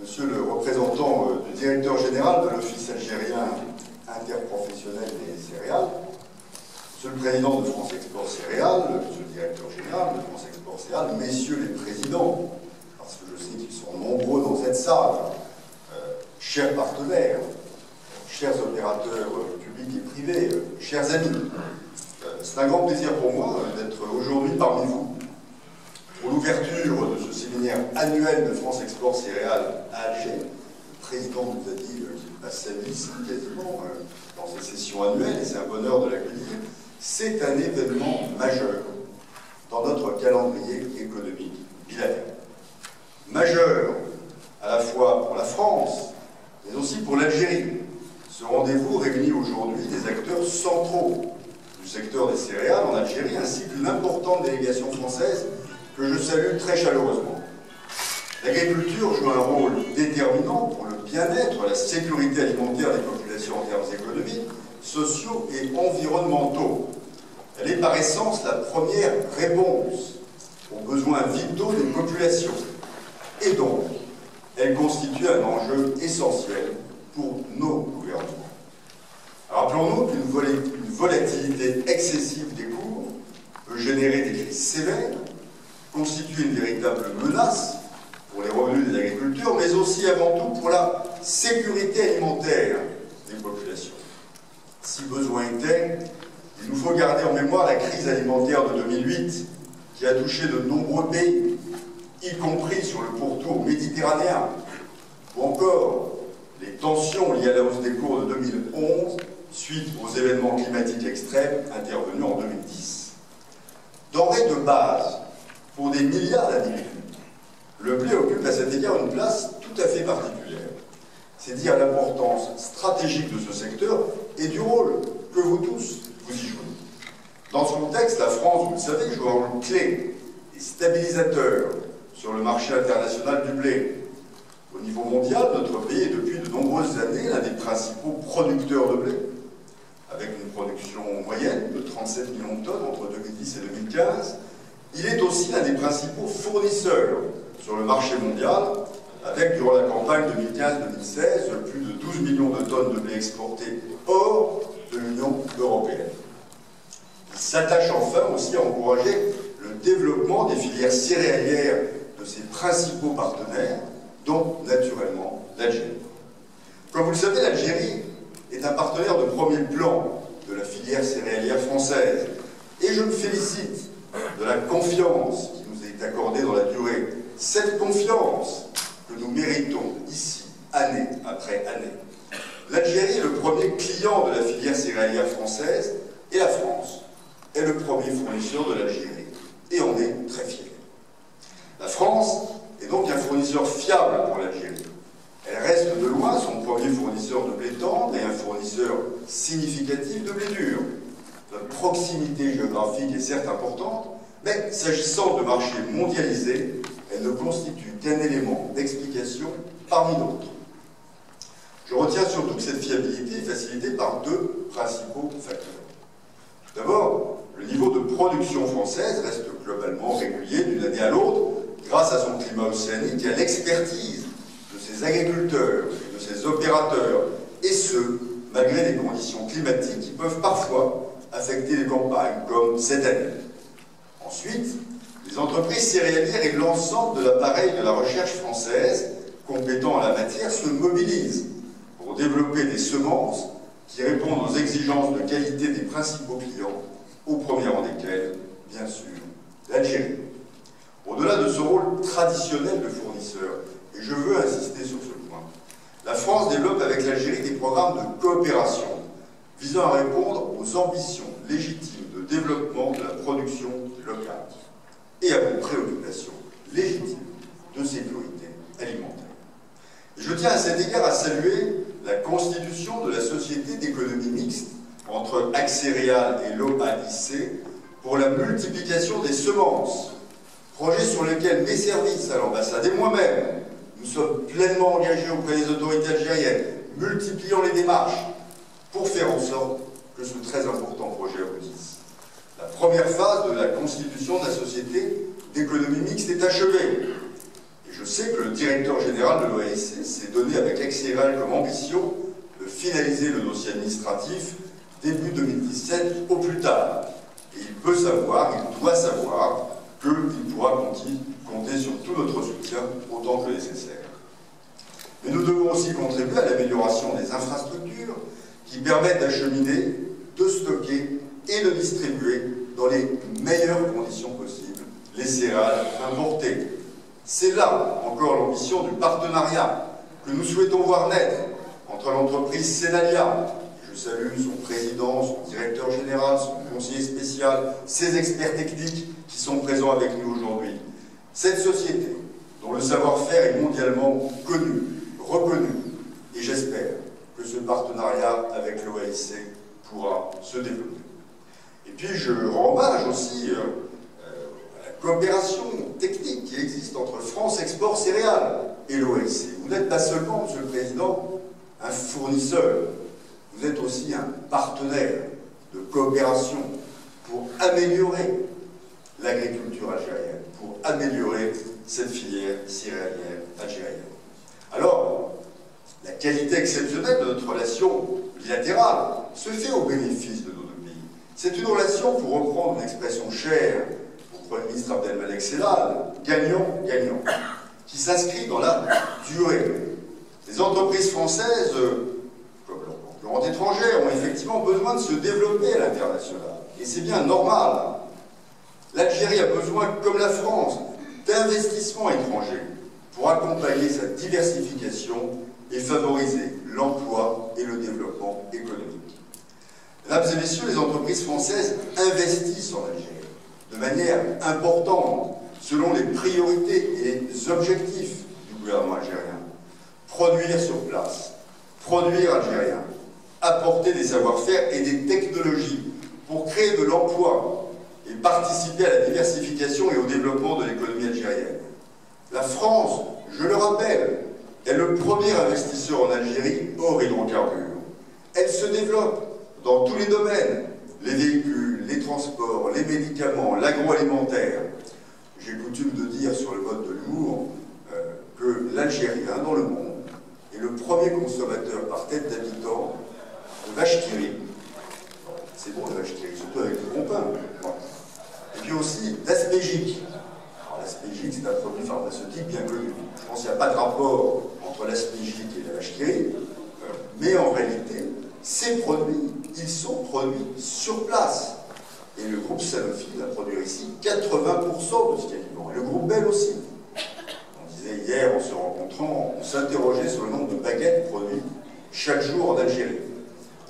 Monsieur le représentant du directeur général de l'Office algérien interprofessionnel des céréales, Monsieur le président de France Export Céréales, Monsieur le directeur général de France Export Céréales, Messieurs les présidents, parce que je sais qu'ils sont nombreux dans cette salle, chers partenaires, chers opérateurs publics et privés, chers amis, c'est un grand plaisir pour moi d'être aujourd'hui parmi vous pour l'ouverture de ce séminaire annuel de France Export Céréales à Alger. Le président nous a dit qu'il passe sa vie ici quasiment dans ces sessions annuelles et c'est un bonheur de l'accueillir. C'est un événement majeur dans notre calendrier économique bilatéral. Majeur à la fois pour la France, mais aussi pour l'Algérie. Ce rendez-vous réunit aujourd'hui des acteurs centraux du secteur des céréales en Algérie, ainsi qu'une importante délégation française que je salue très chaleureusement. L'agriculture joue un rôle déterminant pour le bien-être, la sécurité alimentaire des populations en termes économiques, sociaux et environnementaux. Elle est par essence la première réponse aux besoins vitaux des populations. Et donc, elle constitue un enjeu essentiel pour nos gouvernements. Rappelons-nous qu'une volatilité excessive des cours peut générer des crises sévères, constitue une véritable menace pour les revenus des agriculteurs, mais aussi avant tout pour la sécurité alimentaire des populations. Si besoin était, il nous faut garder en mémoire la crise alimentaire de 2008 qui a touché de nombreux pays, y compris sur le pourtour méditerranéen, ou encore les tensions liées à la hausse des cours de 2011 suite aux événements climatiques extrêmes intervenus en 2010. Denrée de base pour des milliards d'individus, le blé occupe à cet égard une place tout à fait particulière. C'est dire l'importance stratégique de ce secteur et du rôle que vous tous vous y jouez. Dans ce contexte, la France, vous le savez, joue un rôle clé et stabilisateur sur le marché international du blé. Au niveau mondial, notre pays est depuis de nombreuses années l'un des principaux producteurs de blé, avec une production moyenne de 37 millions de tonnes entre 2010 et 2015. Il est aussi l'un des principaux fournisseurs sur le marché mondial, avec, durant la campagne 2015-2016, plus de 12 millions de tonnes de blé exportées hors de l'Union européenne. Il s'attache enfin aussi à encourager le développement des filières céréalières de ses principaux partenaires, dont, naturellement, l'Algérie. Comme vous le savez, l'Algérie est un partenaire de premier plan de la filière céréalière française, et je me félicite de la confiance qui nous est accordée dans la durée. Cette confiance que nous méritons ici, année après année. L'Algérie est le premier client de la filière céréalière française et la France est le premier fournisseur de l'Algérie. Et on est très fiers. La France est donc un fournisseur fiable pour l'Algérie. Elle reste de loin son premier fournisseur de blé tendre et un fournisseur significatif de blé dur. Notre proximité géographique est certes importante, mais s'agissant de marchés mondialisés, elle ne constitue qu'un élément d'explication parmi d'autres. Je retiens surtout que cette fiabilité est facilitée par deux principaux facteurs. Tout d'abord, le niveau de production française reste globalement régulier d'une année à l'autre grâce à son climat océanique et à l'expertise de ses agriculteurs et de ses opérateurs, et ce, malgré les conditions climatiques qui peuvent parfois affecter les campagnes, comme cette année. Ensuite, les entreprises céréalières et l'ensemble de l'appareil de la recherche française compétent en la matière se mobilisent pour développer des semences qui répondent aux exigences de qualité des principaux clients, au premier rang desquels, bien sûr, l'Algérie. Au-delà de ce rôle traditionnel de fournisseur, et je veux insister sur ce point, la France développe avec l'Algérie des programmes de coopération visant à répondre aux ambitions légitimes de développement de la production locale et à vos préoccupations légitimes de sécurité alimentaire. Et je tiens à cet égard à saluer la constitution de la Société d'économie mixte entre Accéréales et l'OAIC pour la multiplication des semences, projet sur lequel mes services à l'ambassade et moi-même, nous sommes pleinement engagés auprès des autorités algériennes, multipliant les démarches pour faire en sorte que ce très important projet aboutisse. La première phase de la constitution de la Société d'économie mixte est achevée. Et Je sais que le directeur général de l'OASC s'est donné avec XRL comme ambition de finaliser le dossier administratif début 2017 au plus tard. Et il peut savoir, il doit savoir qu'il pourra compter sur tout notre soutien autant que nécessaire. Mais nous devons aussi contribuer à l'amélioration des infrastructures qui permettent d'acheminer, de stocker et de distribuer dans les meilleures conditions possibles les céréales importées. C'est là encore l'ambition du partenariat que nous souhaitons voir naître entre l'entreprise Senalia, je salue son président, son directeur général, son conseiller spécial, ses experts techniques qui sont présents avec nous aujourd'hui. Cette société, dont le savoir-faire est mondialement connu, reconnu, et j'espère que ce partenariat avec l'OASC pourra se développer. Et puis je rends hommage aussi à la coopération technique qui existe entre France Export Céréales et l'OASC. Vous n'êtes pas seulement, Monsieur le Président, un fournisseur, vous êtes aussi un partenaire de coopération pour améliorer l'agriculture algérienne, pour améliorer cette filière céréalière algérienne. Alors, la qualité exceptionnelle de notre relation bilatérale se fait au bénéfice de nos deux pays. C'est une relation, pour reprendre une expression chère au Premier ministre Abdelmalek Sellal, gagnant-gagnant, qui s'inscrit dans la durée. Les entreprises françaises, comme leurs concurrentes étrangères, ont effectivement besoin de se développer à l'international. Et c'est bien normal. L'Algérie a besoin, comme la France, d'investissements étrangers pour accompagner sa diversification et favoriser l'emploi et le développement économique. Mesdames et messieurs, les entreprises françaises investissent en Algérie de manière importante selon les priorités et les objectifs du gouvernement algérien. Produire sur place, produire algérien, apporter des savoir-faire et des technologies pour créer de l'emploi et participer à la diversification et au développement de l'économie algérienne. La France, je le rappelle, est le premier investisseur en Algérie hors hydrocarbures. Elle se développe dans tous les domaines, les véhicules, les transports, les médicaments, l'agroalimentaire. J'ai coutume de dire sur le mode de l'humour que l'Algérien dans le monde est le premier consommateur par tête d'habitant de vache qui rit. C'est bon la vache qui rit, surtout avec le bon pain. Et puis aussi l'aspégique. L'aspégique, c'est un produit pharmaceutique bien connu. Je pense qu'il n'y a pas de rapport entre l'aspégique et la vache qui rit, mais en réalité, ces produits, ils sont produits sur place. Et le groupe Sanofi va produire ici 80% de ce qu'il y a vivant. Et le groupe Bell aussi. On disait hier, en se rencontrant, on s'interrogeait sur le nombre de baguettes produites chaque jour en Algérie.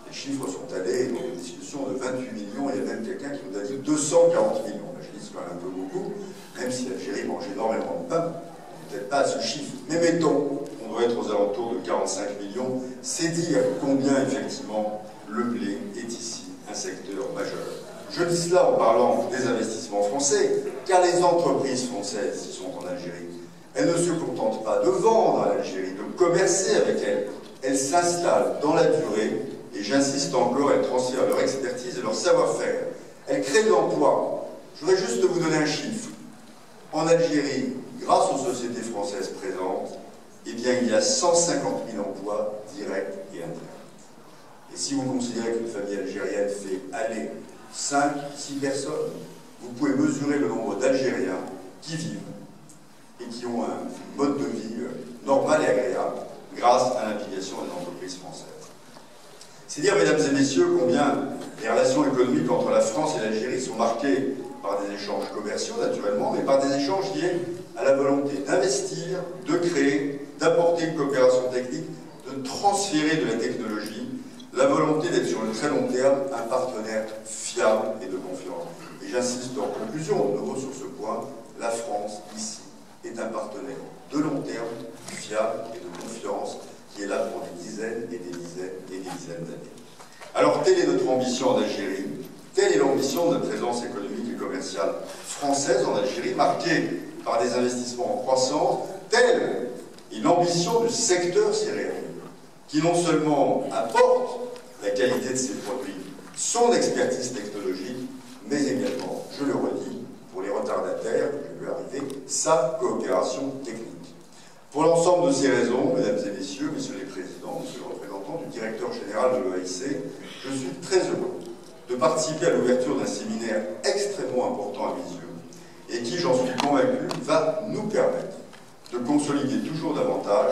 Les chiffres sont allés dans une discussion de 28 millions, il y a même quelqu'un qui nous a dit 240 millions. Je dis c'est quand même un peu beaucoup, même si l'Algérie mange énormément de pain, peut-être pas à ce chiffre. Mais mettons, on doit être aux alentours de 45 millions, c'est dire combien effectivement le blé est ici un secteur majeur. Je dis cela en parlant des investissements français, car les entreprises françaises qui sont en Algérie, elles ne se contentent pas de vendre à l'Algérie, de commercer avec elle. Elles s'installent dans la durée, et j'insiste encore, elles transfèrent leur expertise et leur savoir-faire. Elles créent de l'emploi. Je voudrais juste vous donner un chiffre. En Algérie, grâce aux sociétés françaises présentes, eh bien, il y a 150 000 emplois directs et indirects. Et si vous considérez qu'une famille algérienne fait aller 5, 6 personnes, vous pouvez mesurer le nombre d'Algériens qui vivent et qui ont un mode de vie normal et agréable grâce à l'implication des entreprises françaises. C'est dire, mesdames et messieurs, combien les relations économiques entre la France et l'Algérie sont marquées par des échanges commerciaux, naturellement, mais par des échanges liés à la volonté d'investir, de créer, d'apporter une coopération technique, de transférer de la technologie, la volonté d'être sur le très long terme un partenaire fiable et de confiance. Et j'insiste en conclusion, de nouveau sur ce point, la France, ici, est un partenaire de long terme, fiable et de confiance, qui est là pour des dizaines et des dizaines et des dizaines d'années. Alors, telle est notre ambition en Algérie, telle est l'ambition de la présence économique et commerciale française en Algérie, marquée par des investissements en croissance, telle est l'ambition du secteur céréalier, qui non seulement apporte la qualité de ses produits, son expertise technologique, mais également, je le redis, pour les retardataires, je vais arriver, sa coopération technique. Pour l'ensemble de ces raisons, mesdames et messieurs, messieurs les présidents, monsieur le représentant du directeur général de l'OIC, je suis très heureux de participer à l'ouverture d'un séminaire extrêmement important à mes yeux et qui, j'en suis convaincu, va nous permettre de consolider toujours davantage